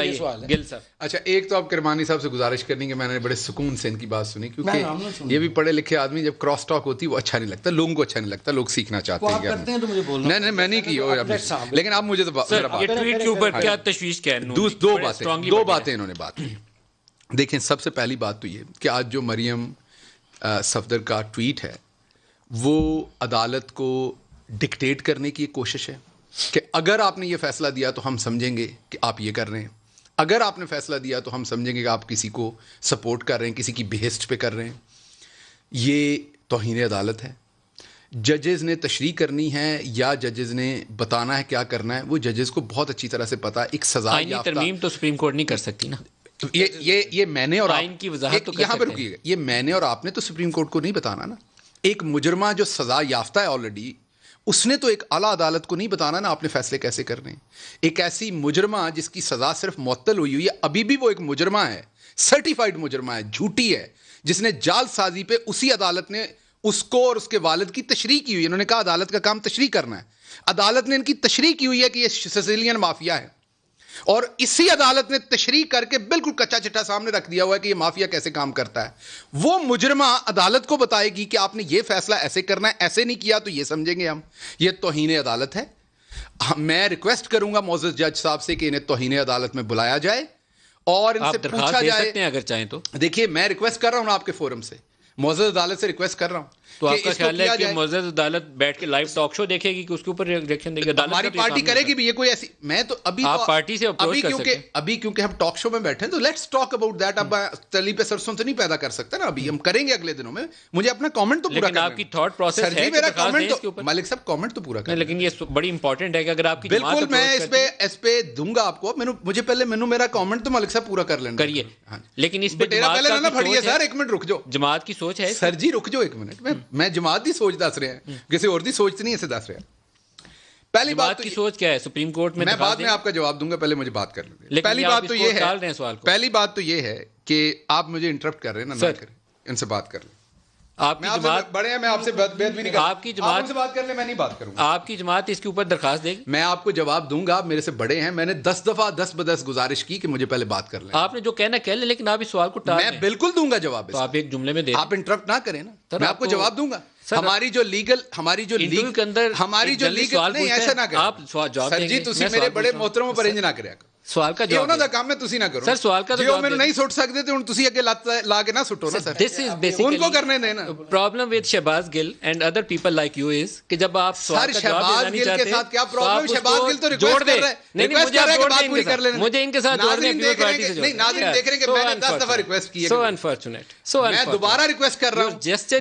بتائیے گل صاحب. اچھا ایک تو آپ کرمانی صاحب سے گزارش کرنی کہ میں نے بڑے سکون سے ان کی بات سنی, کیونکہ یہ بھی پڑھے لکھے آدمی جب کراس ٹاک ہوتی ہے وہ اچھا نہیں لگتا, لوگوں کو اچھا نہیں لگتا, لوگ سیکھنا چاہتے ہیں. نہیں میں نہیں کی, لیکن آپ مجھے ٹویٹ کے اوپر کیا تشویش کیا ہے, دو باتیں انہوں نے بات کی. دیکھیں سب سے پہلی بات تو یہ کہ آج جو مریم صفدر کا ٹویٹ ہے وہ عدالت کو ڈکٹیٹ کرنے کی ایک کوشش ہے کہ اگر آپ نے یہ فیصلہ دیا تو ہم سمجھیں گے کہ آپ یہ کر رہے ہیں, اگر آپ نے فیصلہ دیا تو ہم سمجھیں گے کہ آپ کسی کو سپورٹ کر رہے ہیں, کسی کی بہشت پہ کر رہے ہیں. یہ توہین عدالت ہے. ججز نے تشریح کرنی ہے یا ججز نے بتانا ہے کیا کرنا ہے, وہ ججز کو بہت اچھی طرح سے پتا ہے. ایک سزا یافتہ ترمیم تو سپریم کورٹ نہیں کر سکتی نا, یہ میں نے اور آئین کی وضاحت تو یہاں پہ رکیے گا, یہ میں نے اور آپ نے تو سپریم کورٹ کو نہیں بتانا نا. ایک مجرمہ جو سزا یافتہ ہے آلریڈی, اس نے تو ایک اعلیٰ عدالت کو نہیں بتانا نا اپنے فیصلے کیسے کرنے. ایک ایسی مجرمہ جس کی سزا صرف معطل ہوئی ہے, ابھی بھی وہ ایک مجرمہ ہے, سرٹیفائڈ مجرمہ ہے, جھوٹی ہے, جس نے جال سازی پہ اسی عدالت نے اس کو اور اس کے والد کی تشریح کی ہوئی ہے. انہوں نے کہا عدالت کا کام تشریح کرنا ہے, عدالت نے ان کی تشریح کی ہوئی ہے کہ یہ سیسیلین مافیا ہے, اور اسی عدالت نے تشریح کر کے بالکل کچا چٹا سامنے رکھ دیا ہوا ہے کہ یہ مافیا کیسے کام کرتا ہے. وہ مجرمہ عدالت کو بتائے گی کہ آپ نے یہ فیصلہ ایسے کرنا ہے, ایسے نہیں کیا تو یہ سمجھیں گے ہم. یہ توہین عدالت ہے. میں ریکویسٹ کروں گا معزز جج صاحب سے کہ انہیں توہین عدالت میں بلایا جائے اور ان سے پوچھا جائے. اگر چاہیں تو دیکھیے میں ریکویسٹ کر رہا ہوں آپ کے فورم سے, معزز عدالت سے ریکویسٹ کر رہا ہوں. تو آپ کا خیال ہے کہ معزز عدالت بیٹھ کے لائیو ٹاک شو دیکھے گی کہ اس کے اوپر ریئیکشن دے گی؟ ہماری پارٹی کرے گی بھی, یہ کوئی ایسی میں تو ابھی آپ پارٹی سے اپروچ کر سکتے ہیں. ابھی کیونکہ ہم ٹاک شو میں بیٹھے ہیں تو لیٹس ٹاک اباؤٹ دیٹ. اب تلی پہ سرسوں سے نہیں پیدا کر سکتا نا, ابھی ہم کریں گے اگلے دنوں میں. مجھے اپنا کامنٹ تو پورا کرنا ہے. آپ کی تھاٹ پروسیس ہے میرا کامنٹ تو ملک صاحب کامنٹ تو پورا کرنا ہے, لیکن یہ بڑی امپورٹنٹ ہے کہ اگر آپ کی بالکل میں اس پہ دوں گا آپ کو. مجھے پہلے میرا کامنٹ تو ملک صاحب پورا کر لینا کریے, لیکن اس پہ پہلے نہ پھڑیے سر, ایک منٹ رک جاؤ. جماعت کی سوچ ہے سر جی, رک جاؤ ایک منٹ. میں جماعت کی سوچ دس رہے ہیں, کسی اور دی سوچ نہیں ایسے دس رہے ہیں. پہلی بات کی سوچ کیا ہے سپریم کورٹ میں بعد میں آپ کا جواب دوں گا, پہلے مجھے بات کر لیں. پہلی بات تو یہ ہے کہ آپ مجھے انٹرپٹ کر رہے ہیں نا, کریں ان سے بات کر لیں. آپ کی جماعت بڑے ہیں, میں آپ سے بات بھی نہیں کرتا. آپ کی جماعت سے بات کر لیں, میں نہیں بات کروں گا. آپ کی جماعت اس کے اوپر درخواست دے گی, میں آپ کو جواب دوں گا. میرے سے بڑے ہیں, میں نے 10 دفعہ 10 بدس گزارش کی کہ مجھے پہلے بات کر لیں. آپ نے جو کہنا کہہ لیں, لیکن آپ اس سوال کو ٹال میں بالکل دوں گا جواب. تو آپ ایک جملے میں دیں, آپ انٹرپٹ نہ کریں نا, میں آپ کو جواب دوں گا. ہماری جو لیگل کے اندر نہیں ایسا نہ کریں آپ سر جی, تسی میرے بڑے محترم پر انج نہ کریا کرو. سوال کا جواب انہاں دا کام ہے, تسی نہ کرو سر. سوال کا جواب میں نہیں سٹ سکتے تے ہن تسی اگے لا کے نہ سٹو نا سر. دس از بیسیکلی ان کو کرنے دیں نا. Problem with Shahbaz Gill and other people like you is کہ جب آپ سوال کا جواب دینا نہیں چاہتے, کے ساتھ کیا پرابلم. شہباز گل تو ریکویسٹ کر رہے ہیں, نہیں مجھے آپ جوڑ دیں ان کے ساتھ, مجھے ان کے ساتھ جوڑنے ہیں. نہیں ناظرین دیکھ رہے ہیں کہ میں نے 10 دفعہ ریکویسٹ کی ہے. سو انفارچونیٹ, میں دوبارہ ریکویسٹ کر رہا ہوں,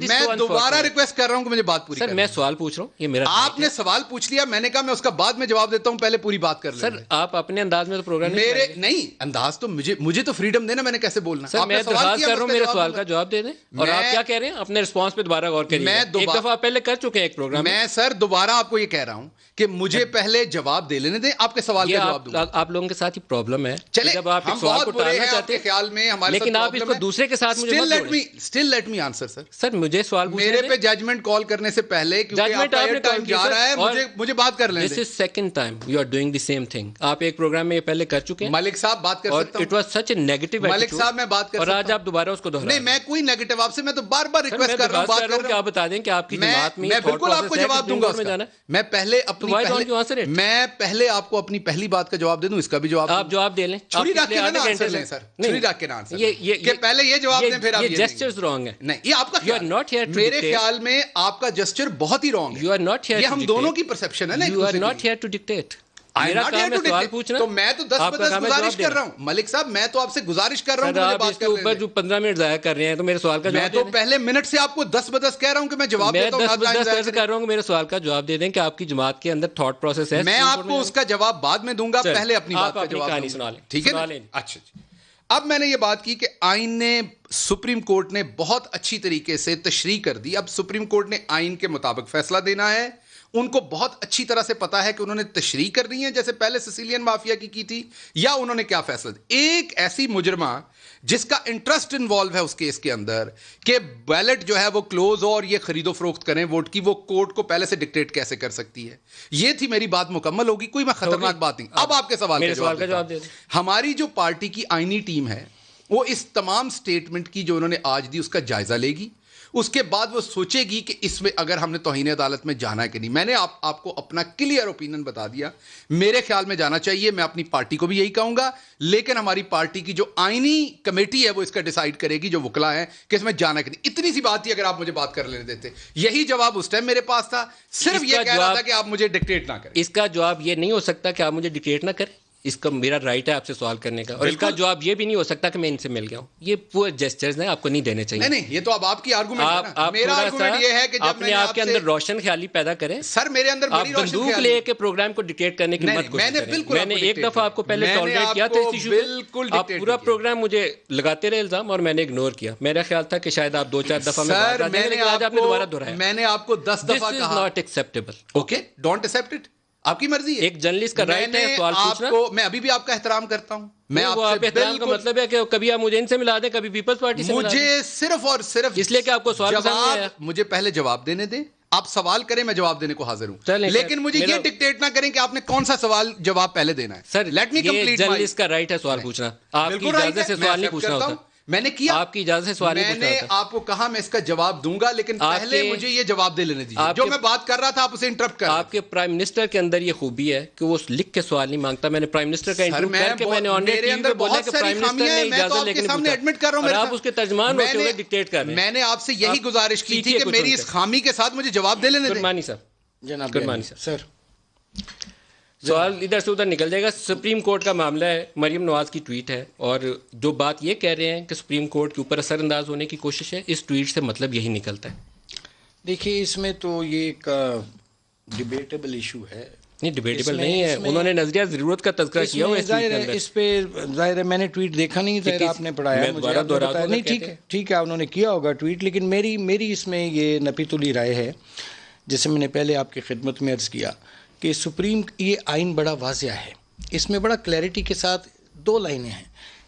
میں دوبارہ ریکویسٹ کر رہا ہوں کہ مجھے بات پوری کریں. سر میں سوال پوچھ رہا ہوں, یہ میرا آپ نے سوال پوچھ لیا, میں نے کہا میں اس کا بعد میں جواب دیتا ہوں, پہلے پوری بات کر لیں. سر آپ اپنے انداز میں تو پروگرام میرے نہیں انداز تو مجھے تو فریڈم دینا, میں نے کیسے بولنا. سر میں درخواست کر رہا ہوں میرے سوال کا جواب دے دیں, اور آپ کیا کہہ رہے ہیں اپنے رسپانس پہ دوبارہ غور کریے. ایک دفعہ پہلے کر چکے ہیں ایک پروگرام. میں سر دوبارہ آپ کو یہ کہہ رہا ہوں کہ مجھے پہلے جواب دے لینے دیں, آپ کے سوال کا جواب دوں. آپ لوگوں کے ساتھ یہ پرابلم ہے جب آپ ایک سوال کو ٹالنا چاہتے ہیں خیال میں ہمارے, لیکن آپ اس کو دوسرے کے ساتھ اسٹل لیٹ می آنسر. سر مجھے سوال میرے پہ ججمنٹ کال کرنے سے پہلے کیونکہ آپ کا ٹائم جا رہا ہے, مجھے بات کر لیں. This is second time you are doing the same thing. آپ ایک پروگرام میں یہ پہلے کر چکے ہیں. ملک صاحب بات کر سکتا ہوں. It was such a negative Malik صاحب میں بات کر سکتا ہوں, اور آج آپ دوبارہ اس کو دہرا. نہیں میں کوئی نیگیٹو آپ سے, میں تو بار بار ریکویسٹ کر رہا ہوں, بات کر رہا ہوں کہ آپ بتا دیں کہ آپ کی جماعت میں بالکل آپ کو جواب دوں گا. میں پہلے آپ کو اپنی پہلی بات کا جواب دے دوں, اس کا بھی جواب آپ جواب دے لیں. چھری رکھ کے نہ آنسر لیں سر, چھری رکھ کے نہ آنسر لیں کہ پہلے یہ جواب دیں پھر آپ یہ جسچرز رانگ ہیں. نہیں یہ آپ کا میرے خیال میں آپ کا جسچر بہت ہی رانگ ہے. یہ ہم دونوں کی پرسپشن ہے نا. You are not here to dictate. میرا کام ہے سوال پوچھنا, تو میں تو 10 بدس گزارش کر رہا ہوں. ملک صاحب میں تو آپ سے گزارش کر رہا ہوں کہ مجھے بات کر لیں. جو 15 منٹ ضائع کر رہے ہیں تو میرے سوال کا جواب میں تو پہلے منٹ سے آپ کو 10 بدس کہہ رہا ہوں کہ میں جواب دیتا ہوں. میں 10 بدس کر رہا ہوں کہ میرے سوال کا جواب دے دیں کہ آپ کی جماعت کے اندر تھاٹ پروسیس ہے. میں آپ کو اس کا جواب بعد میں دوں گا, پہلے اپنی بات کا جواب دوں. ٹھیک ہے اچھا. اب میں نے یہ بات کی کہ آئین نے, سپریم کورٹ نے بہت اچھی طریقے سے تشریح کر دی. اب سپریم کورٹ نے آئین کے مطابق فیصلہ دینا ہے, ان کو بہت اچھی طرح سے پتا ہے کہ انہوں نے تشریح کرنی ہے جیسے پہلے سسیلین مافیا کی تھی, یا انہوں نے کیا فیصلہ دیا. ایک ایسی مجرمہ جس کا انٹرسٹ انوالو ہے اس کیس کے اندر کہ بیلٹ جو ہے وہ کلوز ہو اور یہ خرید و فروخت کریں ووٹ کی, وہ کورٹ کو پہلے سے ڈکٹیٹ کیسے کر سکتی ہے. یہ تھی میری بات مکمل ہوگی, کوئی میں خطرناک بات نہیں. اب آپ کے سوال کا جواب دیں. ہماری جو پارٹی کی آئینی ٹیم ہے وہ اس تمام سٹیٹمنٹ کی جو انہوں نے آج دی اس کا جائزہ لے گی, اس کے بعد وہ سوچے گی کہ اس میں اگر ہم نے توہین عدالت میں جانا ہے کہ نہیں. میں نے آپ کو اپنا کلیئر اوپینین بتا دیا, میرے خیال میں جانا چاہیے. میں اپنی پارٹی کو بھی یہی کہوں گا, لیکن ہماری پارٹی کی جو آئینی کمیٹی ہے وہ اس کا ڈیسائیڈ کرے گی, جو وکلا ہیں, کہ اس میں جانا کہ نہیں. اتنی سی بات تھی, اگر آپ مجھے بات کر لینے دیتے. یہی جواب اس ٹائم میرے پاس تھا, صرف یہ کہہ رہا تھا کہ آپ مجھے ڈکٹیٹ نہ کریں. اس کا جواب یہ نہیں ہو سکتا کہ آپ مجھے ڈکٹیٹ نہ کریں, اس کا میرا رائٹ ہے آپ سے سوال کرنے کا, اور اس کا جواب یہ بھی نہیں ہو سکتا کہ میں ان سے مل گیا ہوں. یہ پورے جیسچرز ہیں, آپ کو نہیں دینے چاہیے. نہیں, یہ تو اب آپ کی آرگومنٹ ہے نا. میرا آرگومنٹ یہ ہے کہ جب میں آپ کے اندر روشن خیالی پیدا کریں. سر میرے اندر آپ بندوق لے کے پروگرام کو ڈکٹیٹ کرنے کی مت کوشش کریں. میں نے ایک دفعہ آپ کو پہلے ٹالریٹ کیا تھا اس ایشو پہ, آپ پورا پروگرام مجھے لگاتے رہے الزام اور میں نے اگنور کیا. میرا خیال تھا کہ شاید آپ 2-4 دفعہ میں بات کریں, لیکن آج آپ نے دوبارہ دہرایا. میں نے آپ کو 10 دفعہ کہا, this is not acceptable. Okay, don't accept it, آپ کی مرضی ہے. ایک جرنلسٹ کا رائٹ ہے سوال پوچھنا. میں ابھی بھی آپ کا احترام کرتا ہوں. میں آپ سے احترام کا مطلب ہے کہ کبھی آپ مجھے ان سے ملا دیں, کبھی پیپلز پارٹی سے ملا دیں. مجھے صرف اور صرف اس لیے کہ آپ کو سوال پسند نہیں آیا. مجھے پہلے جواب دینے دیں. آپ سوال کریں, میں جواب دینے کو حاضر ہوں, لیکن مجھے یہ ڈکٹیٹ نہ کریں کہ آپ نے کون سا سوال جواب پہلے دینا ہے. Sir let me complete. Journalist کا رائٹ ہے سوال پوچھنا, آپ کی اجازت سے سوال نہیں پوچھنا ہوتا. میں نے کیا, آپ کی اجازت سے سوال نہیں پوچھنا ہوتا. میں نے آپ کو کہا میں اس کا جواب دوں گا, لیکن پہلے مجھے یہ جواب دے لینے دیجیے. جو میں بات کر رہا تھا آپ اسے انٹرپٹ کر. آپ کے پرائم منسٹر کے اندر یہ خوبی ہے کہ وہ لکھ کے سوال نہیں مانگتا. میں نے پرائم منسٹر کا انٹرویو کر کے میں نے آن ٹی وی پہ بولا کہ پرائم منسٹر نے اجازت لے کے پوچھا, اور آپ اس کے ترجمان ہوتے ہوئے ڈکٹیٹ کر رہے ہیں. میں نے آپ سے یہی گزارش کی تھی کہ میری اس خامی کے ساتھ مجھے جواب دے لینے دیں. کرمانی صاحب, جناب کرمانی صاحب, سر سوال ادھر سے ادھر نکل جائے گا. سپریم کورٹ کا معاملہ ہے, مریم نواز کی ٹویٹ ہے, اور جو بات یہ کہہ رہے ہیں کہ سپریم کورٹ کے اوپر اثر انداز ہونے کی کوشش ہے, اس ٹویٹ سے مطلب یہی نکلتا ہے. دیکھیے, اس میں تو یہ ایک ڈیبیٹیبل ایشو ہے. نہیں, ڈیبیٹیبل نہیں ہے. انہوں نے نظریہ ضرورت کا تذکرہ کیا ہوا ہے اس پہ. ظاہر ہے میں نے ٹویٹ دیکھا نہیں, ظاہر آپ نے پڑھایا مجھے. نہیں, ٹھیک ہے, انہوں نے کیا ہوگا ٹویٹ, لیکن میری اس میں یہ نپی تلی رائے ہے, جیسے میں نے پہلے آپ کی خدمت میں عرض کیا کہ سپریم یہ آئین بڑا واضح ہے. اس میں بڑا کلیئرٹی کے ساتھ 2 لائنیں ہیں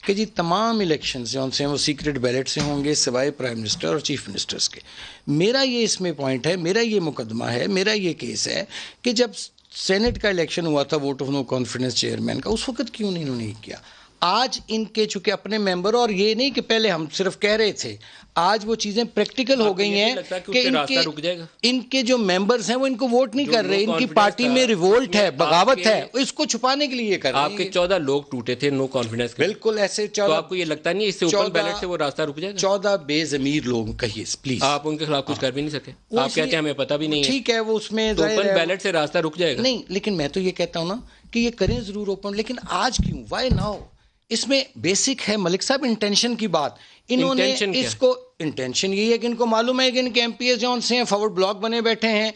کہ جی تمام الیکشنز جو سے ہیں وہ سیکرٹ بیلٹ سے ہوں گے سوائے پرائم منسٹر اور چیف منسٹرز کے. میرا یہ اس میں پوائنٹ ہے, میرا یہ مقدمہ ہے, میرا یہ کیس ہے کہ جب سینٹ کا الیکشن ہوا تھا vote of no confidence chairman کا, اس وقت کیوں نہیں انہوں نے کیا. آج ان کے چونکہ اپنے ممبر, اور یہ نہیں کہ پہلے ہم صرف کہہ رہے تھے, آج وہ چیزیں پریکٹیکل ہو گئی ہیں کہ ان کے جو ممبرز ہیں وہ ان کو ووٹ نہیں کر رہے, ان کی پارٹی میں ریوولٹ ہے, بغاوت ہے, اس کو چھپانے کے لیے کر رہے ہیں. آپ کے 14 لوگ ٹوٹے تھے نو کانفیڈنس. بالکل ایسے 14. تو آپ کو یہ لگتا نہیں اس سے اوپن بیلٹ سے وہ راستہ رک جائے گا؟ 14 بے ضمیر لوگ کہیے پلیز. آپ ان کے خلاف کچھ کر بھی نہیں سکے, آپ کہتے ہیں ہمیں پتہ بھی نہیں ہے. ٹھیک ہے, وہ اس میں اوپن بیلٹ سے راستہ رک جائے گا. نہیں, لیکن میں تو یہ کہتا ہوں نا کہ یہ کریں ضرور اوپن, لیکن آج کیوں, وائی ناؤ. اس میں بیسک ہے ملک صاحب انٹینشن کی بات. انہوں نے اس کو انٹینشن یہی ہے کہ ان کو معلوم ہے کہ ان کے ایم پی ایس جون سے ہیں فارورڈ بلاک بنے بیٹھے ہیں,